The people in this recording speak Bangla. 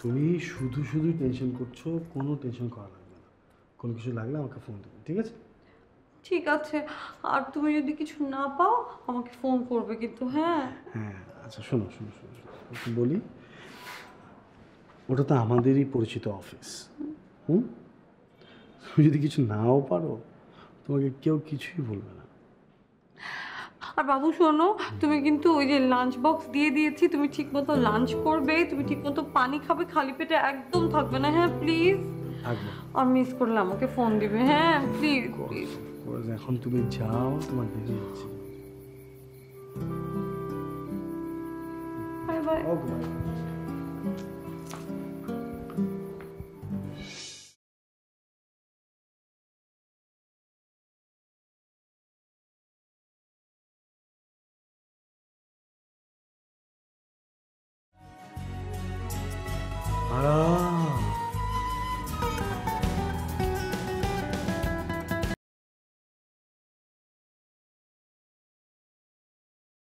তুমি শুধু শুধু টেনশন করছো, কোনো টেনশন করা লাগবে না। কোনো কিছু লাগলে আমাকে ফোন দেবে, ঠিক আছে? ঠিক আছে, আর তুমি যদি কিছু না পাও আমাকে ফোন করবে কিন্তু, হ্যাঁ? হ্যাঁ, আচ্ছা শোনো শোনো শোনো শোনো, একটু বলি। ওটা তো আমাদেরই পরিচিত অফিস। হুম। তুমি যদি কিছু নাও পারো, তোমাকে কেউ কিছুই বলবে না। আর বাবু শোনো, তুমি কিন্তু ওই যে লাঞ্চ বক্স দিয়ে দিয়েছি, তুমি ঠিকমতো লাঞ্চ করবে, তুমি ঠিকমতো পানি খাবে, খালি পেটে একদম থাকবে না, হ্যাঁ প্লিজ। থাকবো। আর মিস করলে আমাকে ফোন দিবে, হ্যাঁ প্লিজ কোর্স প্লিজ। কোর্স, এখন তুমি যাও, তোমার দেরি হচ্ছে। Bye bye. Okay, by.